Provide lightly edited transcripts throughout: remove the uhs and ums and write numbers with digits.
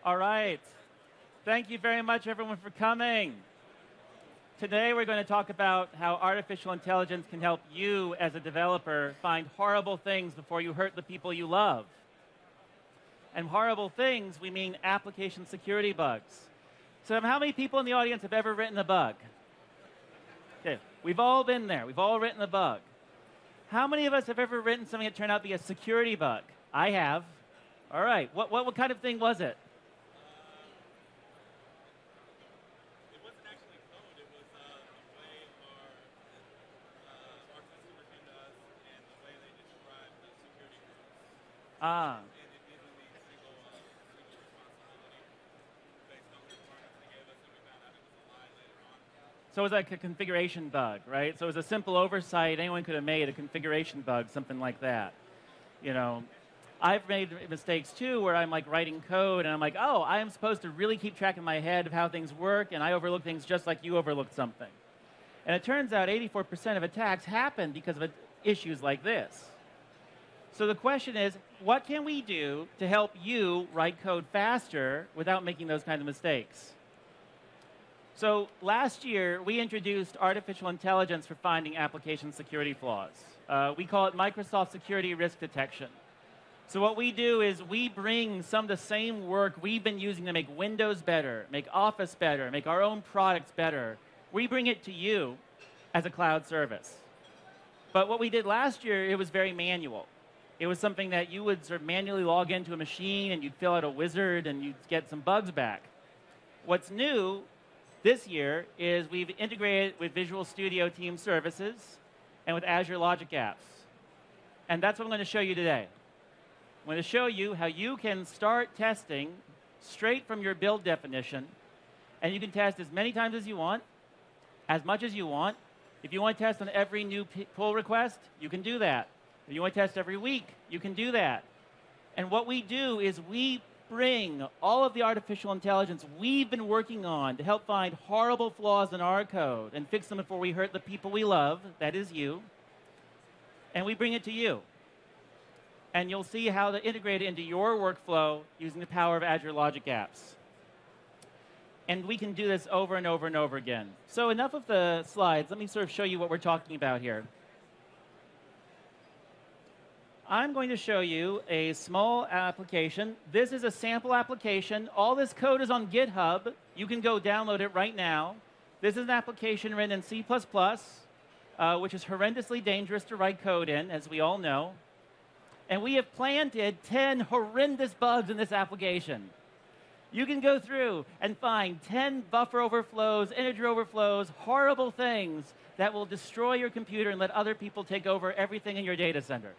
All right. Thank you very much, everyone, for coming. Today, we're going to talk about how artificial intelligence can help you, as a developer, find horrible things before you hurt the people you love. And horrible things, we mean application security bugs. So how many people in the audience have ever written a bug? Okay, we've all been there. We've all written a bug. How many of us have ever written something that turned out to be a security bug? I have. All right. What kind of thing was it? It wasn't actually code. It was the way our customers came to us and the way they described the security rules. Ah. And it didn't leave single responsibility based on the requirements they gave us, and we found out it was a lie later on. So it was like a configuration bug, right? So it was a simple oversight. Anyone could have made a configuration bug, something like that. You know, I've made mistakes too where I'm like writing code and I'm like, oh, I am supposed to really keep track in my head of how things work, and I overlook things just like you overlooked something. And it turns out 84% of attacks happen because of issues like this. So the question is, what can we do to help you write code faster without making those kinds of mistakes? So last year, we introduced artificial intelligence for finding application security flaws. We call it Microsoft Security Risk Detection. So what we do is we bring some of the same work we've been using to make Windows better, make Office better, make our own products better. We bring it to you as a cloud service. But what we did last year, it was very manual. It was something that you would sort of manually log into a machine and you'd fill out a wizard and you'd get some bugs back. What's new this year is we've integrated with Visual Studio Team Services and with Azure Logic Apps. And that's what I'm going to show you today. I'm going to show you how you can start testing straight from your build definition, and you can test as many times as you want, as much as you want. If you want to test on every new pull request, you can do that. If you want to test every week, you can do that. And what we do is we bring all of the artificial intelligence we've been working on to help find horrible flaws in our code and fix them before we hurt the people we love, that is you, and we bring it to you. And you'll see how to integrate it into your workflow using the power of Azure Logic Apps. And we can do this over and over and over again. So enough of the slides. Let me sort of show you what we're talking about here. I'm going to show you a small application. This is a sample application. All this code is on GitHub. You can go download it right now. This is an application written in C++, which is horrendously dangerous to write code in, as we all know. And we have planted 10 horrendous bugs in this application. You can go through and find 10 buffer overflows, integer overflows, horrible things that will destroy your computer and let other people take over everything in your data center.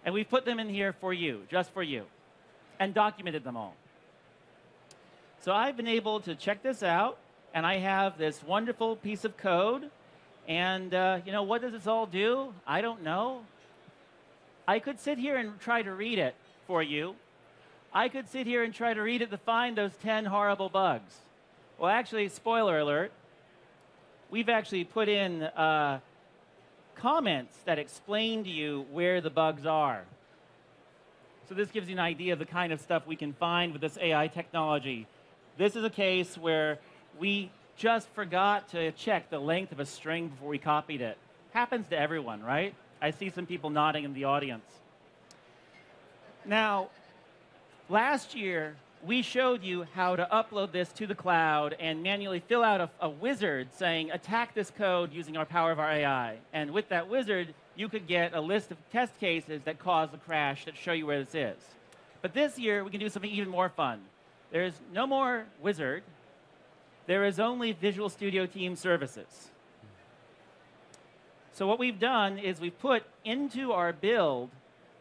And we've put them in here for you, just for you, and documented them all. So I've been able to check this out, and I have this wonderful piece of code. And you know, what does this all do? I don't know. I could sit here and try to read it for you. I could sit here and try to read it to find those 10 horrible bugs. Well, actually, spoiler alert, we've actually put in comments that explain to you where the bugs are. So this gives you an idea of the kind of stuff we can find with this AI technology. This is a case where we just forgot to check the length of a string before we copied it. Happens to everyone, right? I see some people nodding in the audience. Now, last year, we showed you how to upload this to the cloud and manually fill out a wizard saying, attack this code using our power of our AI. And with that wizard, you could get a list of test cases that cause the crash that show you where this is. But this year, we can do something even more fun. There's no more wizard. There is only Visual Studio Team Services. So what we've done is we've put into our build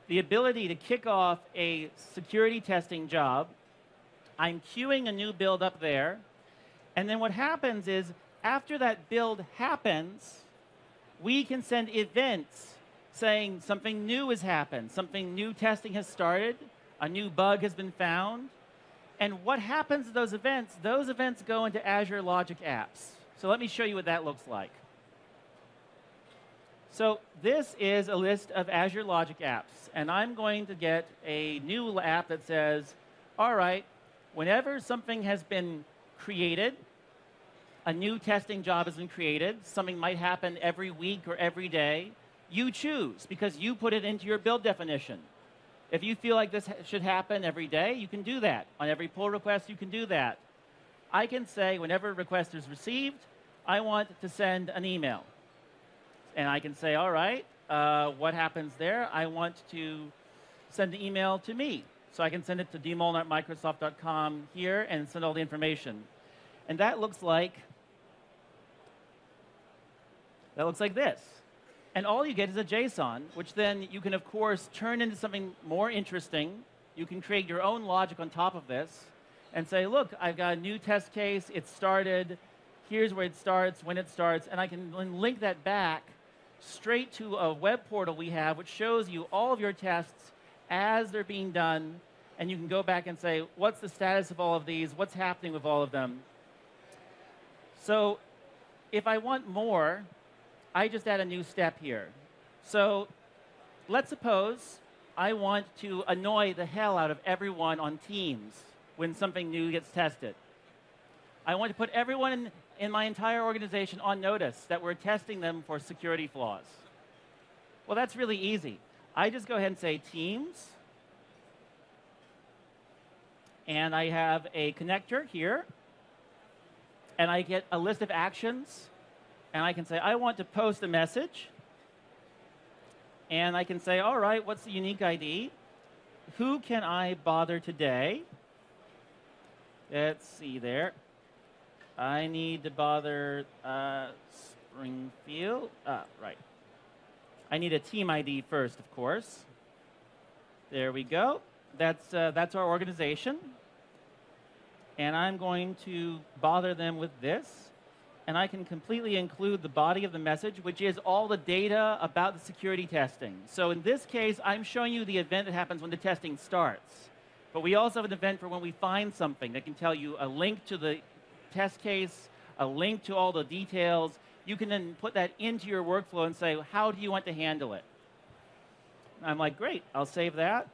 the ability to kick off a security testing job. I'm queuing a new build up there. And then what happens is, after that build happens, we can send events saying something new has happened, something new testing has started, a new bug has been found. And what happens to those events? Those events go into Azure Logic Apps. So let me show you what that looks like. So this is a list of Azure Logic Apps. And I'm going to get a new app that says, all right, Whenever something has been created, a new testing job has been created, something might happen every week or every day, you choose because you put it into your build definition. If you feel like this should happen every day, you can do that. On every pull request, you can do that. I can say whenever a request is received, I want to send an email. And I can say, all right, what happens there? I want to send an email to me. So I can send it to dmolnar@microsoft.com here and send all the information. And that looks like this. And all you get is a JSON, which then you can, of course, turn into something more interesting. You can create your own logic on top of this and say, look, I've got a new test case. It started. Here's where it starts, when it starts. And I can then link that back straight to a web portal we have, which shows you all of your tests as they're being done. And you can go back and say, what's the status of all of these? What's happening with all of them? So if I want more, I just add a new step here. So let's suppose I want to annoy the hell out of everyone on Teams when something new gets tested. I want to put everyone in my entire organization on notice that we're testing them for security flaws. Well, that's really easy. I just go ahead and say Teams. And I have a connector here. And I get a list of actions. And I can say, I want to post a message. And I can say, all right, what's the unique ID? Who can I bother today? Let's see there. I need to bother Springfield. Right. I need a team ID first, of course. There we go. That's our organization. And I'm going to bother them with this. And I can completely include the body of the message, which is all the data about the security testing. So in this case, I'm showing you the event that happens when the testing starts. But we also have an event for when we find something that can tell you a link to the test case, a link to all the details. You can then put that into your workflow and say, how do you want to handle it? And I'm like, great, I'll save that.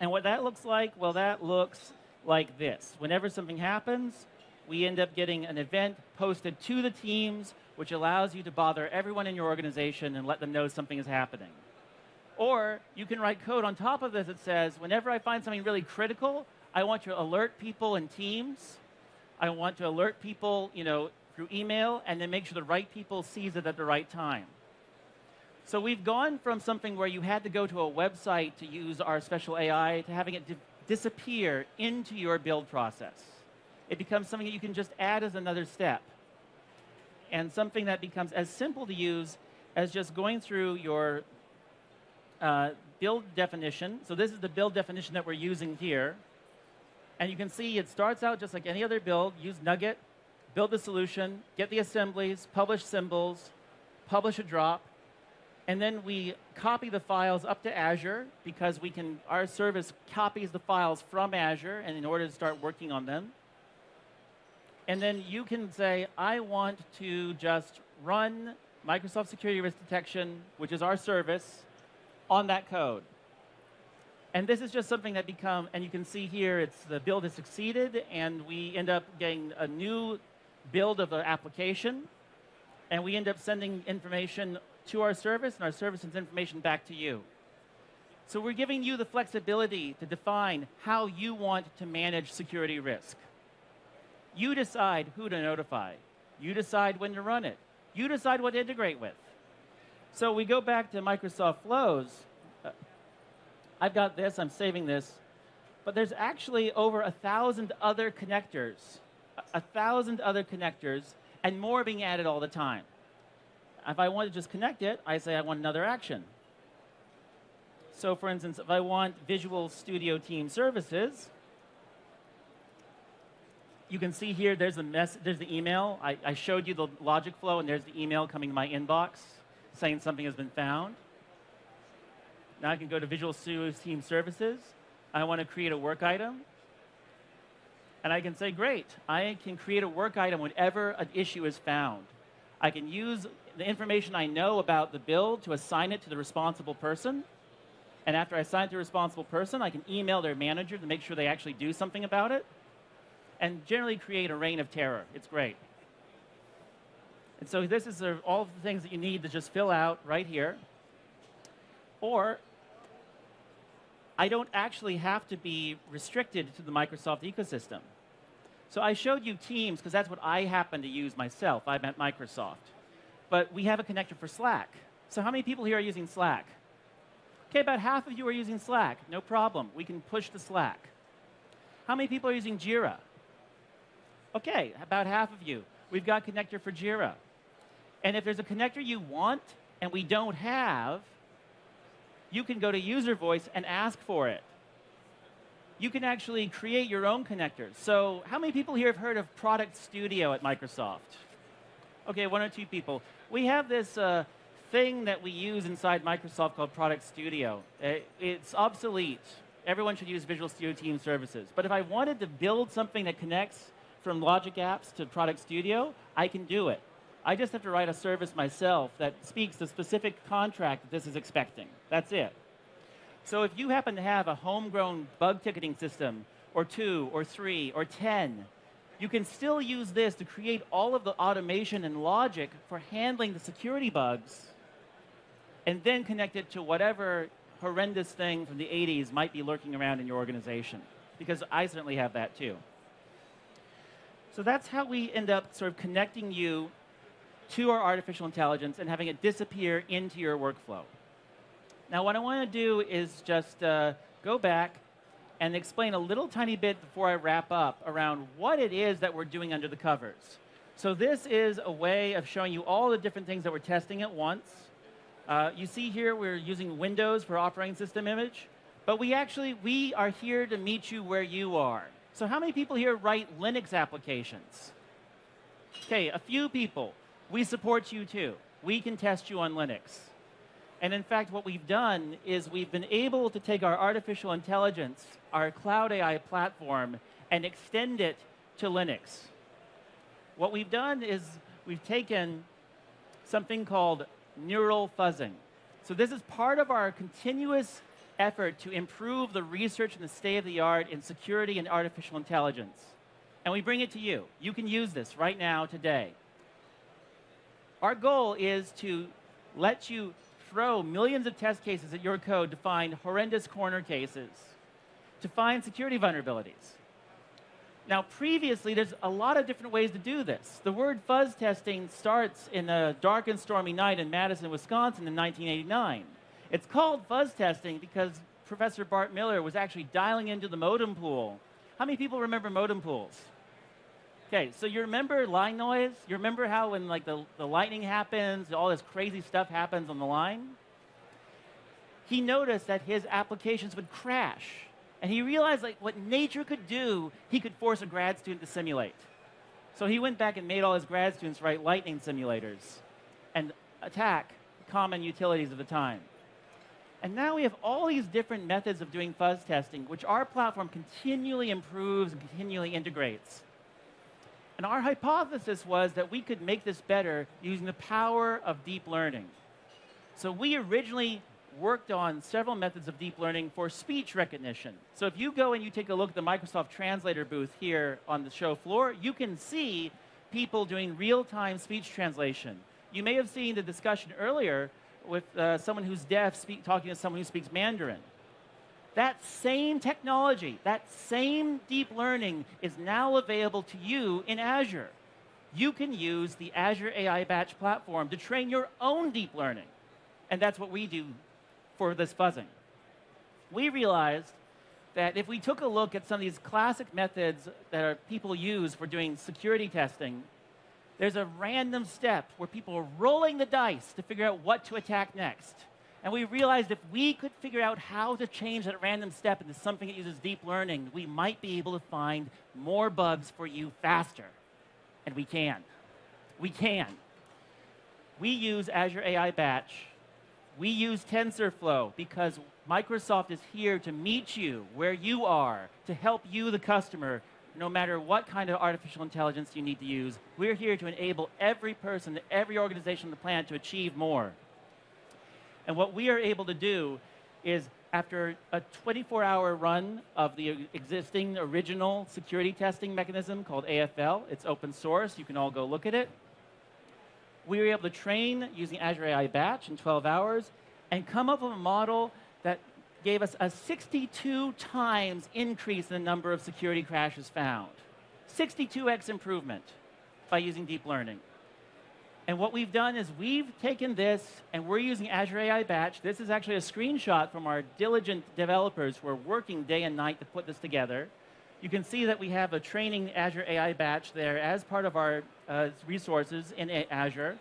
And what that looks like, well, that looks like this. Whenever something happens, we end up getting an event posted to the teams, which allows you to bother everyone in your organization and let them know something is happening. Or you can write code on top of this that says, whenever I find something really critical, I want to alert people in Teams. I want to alert people, through email, and then make sure the right people sees it at the right time. So we've gone from something where you had to go to a website to use our special AI to having it disappear into your build process. It becomes something that you can just add as another step. And something that becomes as simple to use as just going through your build definition. So this is the build definition that we're using here. And you can see it starts out just like any other build. Use Nugget, build the solution, get the assemblies, publish symbols, publish a drop. And then we copy the files up to Azure because our service copies the files from Azure and in order to start working on them. And then you can say, I want to just run Microsoft Security Risk Detection, which is our service, on that code. And this is just something that and you can see here, the build has succeeded, and we end up getting a new build of the application, and we end up sending information to our service, and our service sends information back to you. So we're giving you the flexibility to define how you want to manage security risk. You decide who to notify. You decide when to run it. You decide what to integrate with. So we go back to Microsoft Flows. I've got this, I'm saving this, but there's actually over 1,000 other connectors, 1,000 other connectors, and more being added all the time. If I want to just connect it, I say I want another action. So for instance, if I want Visual Studio Team Services, you can see here there's the email. I showed you the logic flow, and there's the email coming to my inbox saying something has been found. Now I can go to Visual Studio Team Services. I want to create a work item. And I can say, great, I can create a work item whenever an issue is found. I can use the information I know about the build to assign it to the responsible person. And after I assign it to a responsible person, I can email their manager to make sure they actually do something about it, and generally create a reign of terror. It's great. And so this is all the things that you need to just fill out right here. Or I don't actually have to be restricted to the Microsoft ecosystem. So I showed you Teams because that's what I happen to use myself. I'm at Microsoft. But we have a connector for Slack. So how many people here are using Slack? Okay, about half of you are using Slack. No problem. We can push to Slack. How many people are using Jira? Okay, about half of you. We've got a connector for Jira. And if there's a connector you want and we don't have, you can go to user voice and ask for it. You can actually create your own connectors. So how many people here have heard of Product Studio at Microsoft? Okay, one or two people. We have this thing that we use inside Microsoft called Product Studio. It's obsolete. Everyone should use Visual Studio Team Services. But if I wanted to build something that connects from Logic Apps to Product Studio, I can do it. I just have to write a service myself that speaks the specific contract that this is expecting. That's it. So if you happen to have a homegrown bug ticketing system, or 2, or 3, or 10, you can still use this to create all of the automation and logic for handling the security bugs, and then connect it to whatever horrendous thing from the 80s might be lurking around in your organization. Because I certainly have that too. So that's how we end up sort of connecting you to our artificial intelligence and having it disappear into your workflow. Now, what I want to do is just go back and explain a little tiny bit before I wrap up around what it is that we're doing under the covers. So this is a way of showing you all the different things that we're testing at once. You see here we're using Windows for operating system image, but we are here to meet you where you are. So how many people here write Linux applications? Okay, a few people. We support you too. We can test you on Linux. And in fact, what we've done is we've been able to take our artificial intelligence, our cloud AI platform, and extend it to Linux. What we've done is we've taken something called neural fuzzing. So this is part of our continuous effort to improve the research and the state-of-the-art in security and artificial intelligence. And we bring it to you. You can use this right now, today. Our goal is to let you throw millions of test cases at your code to find horrendous corner cases, to find security vulnerabilities. Now, previously, there's a lot of different ways to do this. The word fuzz testing starts in a dark and stormy night in Madison, Wisconsin in 1989. It's called fuzz testing because Professor Bart Miller was actually dialing into the modem pool. How many people remember modem pools? Okay, so you remember line noise? You remember how when like the lightning happens, all this crazy stuff happens on the line? He noticed that his applications would crash. And he realized like what nature could do, he could force a grad student to simulate. So he went back and made all his grad students write lightning simulators and attack common utilities of the time. And now we have all these different methods of doing fuzz testing, which our platform continually improves and continually integrates. And our hypothesis was that we could make this better using the power of deep learning. So we originally worked on several methods of deep learning for speech recognition. So if you go and you take a look at the Microsoft Translator booth here on the show floor, you can see people doing real-time speech translation. You may have seen the discussion earlier with someone who's deaf talking to someone who speaks Mandarin. That same technology, that same deep learning is now available to you in Azure. You can use the Azure AI Batch platform to train your own deep learning. And that's what we do for this fuzzing. We realized that if we took a look at some of these classic methods that people use for doing security testing, there's a random step where people are rolling the dice to figure out what to attack next. And we realized if we could figure out how to change that random step into something that uses deep learning, we might be able to find more bugs for you faster. And we can. We can. We use Azure AI Batch. We use TensorFlow because Microsoft is here to meet you where you are, to help you, the customer, no matter what kind of artificial intelligence you need to use. We're here to enable every person, every organization on the planet to achieve more. And what we are able to do is after a 24-hour run of the existing original security testing mechanism called AFL, it's open source, you can all go look at it. We were able to train using Azure AI Batch in 12 hours and come up with a model that gave us a 62 times increase in the number of security crashes found. 62x improvement by using deep learning. And what we've done is we've taken this and we're using Azure AI Batch. This is actually a screenshot from our diligent developers who are working day and night to put this together. You can see that we have a training Azure AI Batch there as part of our resources in Azure.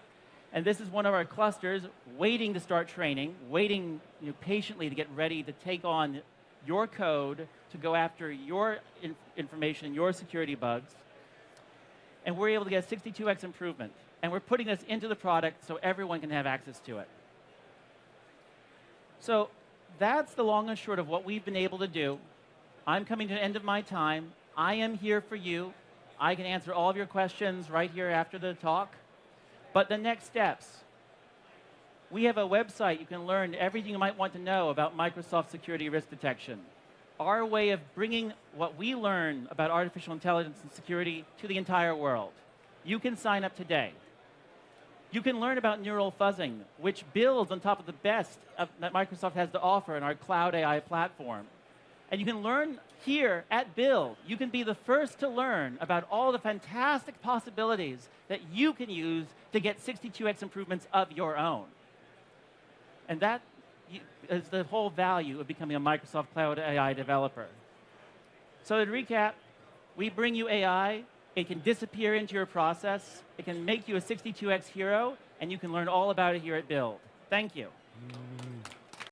And this is one of our clusters waiting to start training, waiting patiently to get ready to take on your code to go after your information, your security bugs. And we're able to get a 62x improvement. And we're putting this into the product so everyone can have access to it. So that's the long and short of what we've been able to do. I'm coming to the end of my time. I am here for you. I can answer all of your questions right here after the talk. But the next steps. We have a website you can learn everything you might want to know about Microsoft security risk detection. Our way of bringing what we learn about artificial intelligence and security to the entire world. You can sign up today. You can learn about neural fuzzing, which builds on top of the best that Microsoft has to offer in our cloud AI platform. And you can learn here at Build. You can be the first to learn about all the fantastic possibilities that you can use to get 62x improvements of your own. And that is the whole value of becoming a Microsoft Cloud AI developer. So to recap, we bring you AI. It can disappear into your process. It can make you a 62x hero, and you can learn all about it here at Build. Thank you.